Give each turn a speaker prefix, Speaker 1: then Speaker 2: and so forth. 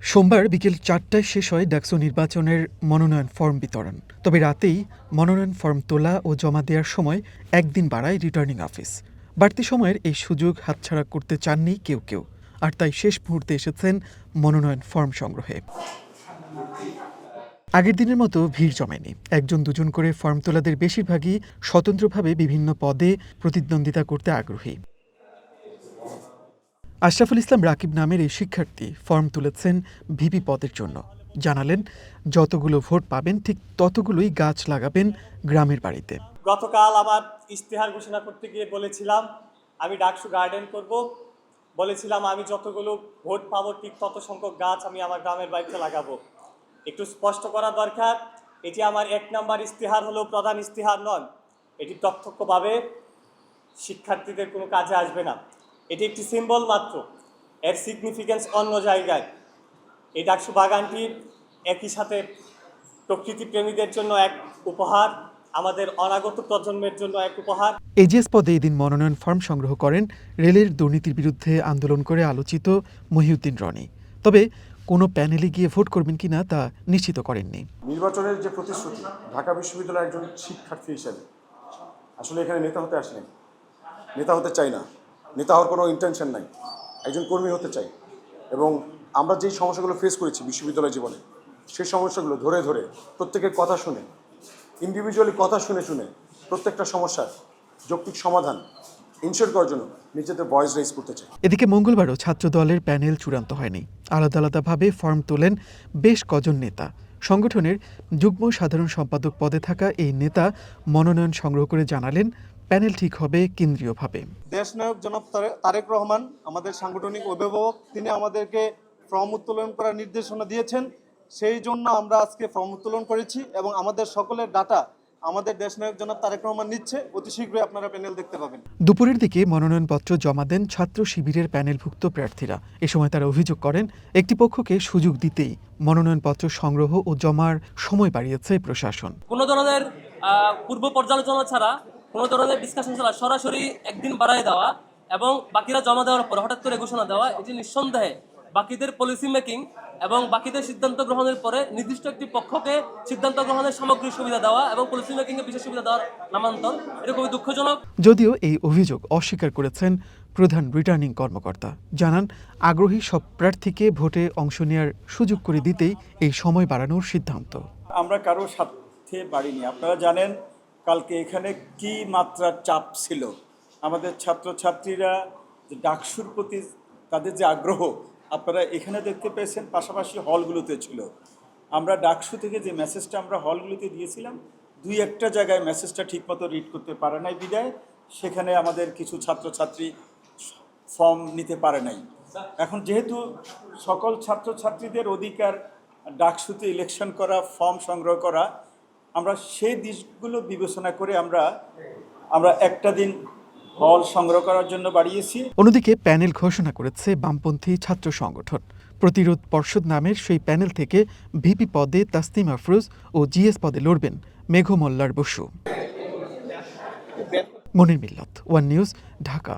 Speaker 1: সোমবার বিকেল ৪টায় শেষ হয় ডাকসু নির্বাচনের মনোনয়ন ফর্ম বিতরণ। তবে রাতেই মনোনয়ন ফর্ম তোলা ও জমা দেওয়ার সময় একদিন বাড়ায় রিটার্নিং অফিস। বাড়তি সময়ের এই সুযোগ হাতছাড়া করতে চাননি কেউ কেউ, আর তাই শেষ মুহূর্তে এসেছেন মনোনয়ন ফর্ম সংগ্রহে। আগের দিনের মতো ভিড় জমেনি। একজন দুজন করে ফর্ম তোলাদের বেশিরভাগই স্বতন্ত্রভাবে বিভিন্ন পদে প্রতিদ্বন্দ্বিতা করতে আগ্রহী। আশরাফুল ইসলাম রাকিব নামের এই শিক্ষার্থী ফর্ম তুলেছেন ভিপি পদের জন্য। জানালেন, যতগুলো ভোট পাবেন ঠিক ততগুলোই গাছ লাগাবেন গ্রামের বাড়িতে।
Speaker 2: গতকাল আবার ইশতেহার ঘোষণা করতে গিয়ে বলেছিলাম আমি ডাকসু গার্ডেন করব, বলেছিলাম আমি যতগুলো ভোট পাবো ঠিক তত সংখ্যক গাছ আমি আমার গ্রামের বাড়িতে লাগাবো। একটু স্পষ্ট করা দরকার, এটি আমার ১ নম্বর ইশতেহার হলেও প্রধান ইশতেহার নন। এটি প্রত্যক্ষভাবে শিক্ষার্থীদের কোনো কাজে আসবে না, এটি একটি সিম্বল মাত্র। এর সিগনিফিকেন্স অন্য জায়গায়। এই ডাকসু বাগানটি একই সাথে প্রকৃতি প্রেমীদের জন্য এক উপহার, আমাদের অনাগত প্রজন্মের জন্য এক উপহার।
Speaker 1: এজিএস পদে এদিন মনোনয়ন ফর্ম সংগ্রহ করেন রেলের দুর্নীতির বিরুদ্ধে আন্দোলন করে আলোচিত মহিউদ্দিন রনি। তবে কোনো প্যানেলে গিয়ে ভোট করবেন কিনা তা নিশ্চিত করেননি।
Speaker 3: নির্বাচনের যে প্রতিশ্রুতি, ঢাকা বিশ্ববিদ্যালয়ের একজন শিক্ষার্থী হিসেবে আসলে এখানে নেতা হতে আসেনি, নেতা হতে চাই না, নেতা হওয়ার কোনো ইন্টেনশন নাই, একজন কর্মী হতে চাই। এবং আমরা যেই সমস্যাগুলো ফেস করেছি বিশ্ববিদ্যালয় জীবনে, সেই সমস্যাগুলো ধরে ধরে প্রত্যেকের কথা শুনে, ইন্ডিভিজুয়ালি কথা শুনে শুনে প্রত্যেকটা সমস্যার যৌক্তিক সমাধান ইনশিওর করার জন্য নিজেদের ভয়েস রেজ করতে চাই।
Speaker 1: এদিকে মঙ্গলবারও ছাত্র দলের প্যানেল চূড়ান্ত হয়নি। আলাদা আলাদাভাবে ফর্ম তোলেন বেশ কজন নেতা। সংগঠনের যুগ্ম সাধারণ সম্পাদক পদে থাকা এই নেতা মনোনয়ন সংগ্রহ করে জানালেন, প্যানেল ঠিক হবে কেন্দ্রীয়ভাবে।
Speaker 4: দেশনায়ক জনাব তারেক রহমান আমাদের সাংগঠনিক অভিভাবক, তিনি আমাদেরকে ফর্ম উত্তোলন করার নির্দেশনা দিয়েছেন। সেই জন্য আমরা আজকে ফর্ম উত্তোলন করেছি এবং আমাদের সকলের ডাটা আমাদের দেশনায়ক জনাব তারেক রহমান নিচ্ছে। অতি শীঘ্রই আপনারা প্যানেল দেখতে পাবেন।
Speaker 1: দুপুরের দিকে মনোনয়নপত্র জমা দেন ছাত্র শিবিরের প্যানেলভুক্ত প্রার্থীরা। এ সময় তারা অভিযোগ করেন, একটি পক্ষকে সুযোগ দিতেই মনোনয়নপত্র সংগ্রহ ও জমার সময় বাড়িয়েছে প্রশাসন।
Speaker 5: কোনো ধরনের পূর্ব পর্যালোচনা ছাড়া, কোনো ধরনের ডিসকাশন ছাড়া সরাসরি একদিন বাড়ায় দেওয়া এবং বাকিরা জমা দেওয়ার পর হঠাৎ করে ঘোষণা দেওয়া, এটি নিঃসন্দেহে বাকিদের পলিসি মেকিং এবং বাকিদের সিদ্ধান্ত গ্রহণের পরে নির্দিষ্ট একটি পক্ষকে সিদ্ধান্ত গ্রহণের সামগ্রিক সুবিধা দেওয়া এবং পলিসি মেকিং এর বিশেষ সুবিধা দেওয়ার নামান্তর, এটা খুবই দুঃখজনক।
Speaker 1: যদিও এই অভিযোগ অস্বীকার করেছেন প্রধান রিটার্নিং কর্মকর্তা। জানান, আগ্রহী সব প্রার্থীকে ভোটে অংশ নেওয়ার সুযোগ করে দিতেই এই সময় বাড়ানোর সিদ্ধান্ত।
Speaker 6: আমরা কারো স্বার্থে বাড়িনি। আপনারা জানেন কালকে এখানে কি মাত্রার চাপ ছিল। আমাদের ছাত্রছাত্রীরা যে ডাকসুর প্রতি তাদের যে আগ্রহ আপনারা এখানে দেখতে পেয়েছেন, পাশাপাশি হলগুলোতে ছিল। আমরা ডাকসু থেকে যে মেসেজটা আমরা হলগুলোতে দিয়েছিলাম, 2-1টা জায়গায় মেসেজটা ঠিকমতো রিড করতে পারে নাই বিদায় সেখানে আমাদের কিছু ছাত্রছাত্রী ফর্ম নিতে পারে নাই। এখন যেহেতু সকল ছাত্রছাত্রীদের অধিকার ডাকসুতে ইলেকশন করা, ফর্ম সংগ্রহ করা, আমরা সেই দিকগুলো বিবেচনা করে আমরা একটা দিন হল সংগ্রহ করার জন্য বাড়িয়েছি।
Speaker 1: অন্যদিকে প্যানেল ঘোষণা করেছে বামপন্থী ছাত্র সংগঠন। প্রতিরোধ পর্ষদ নামের সেই প্যানেল থেকে ভিপি পদে তাসনিম আফরোজ ও জিএস পদে লড়বেন মেঘ মোল্লার বসু। মনির মিল্লাত, ওয়ান নিউজ, ঢাকা।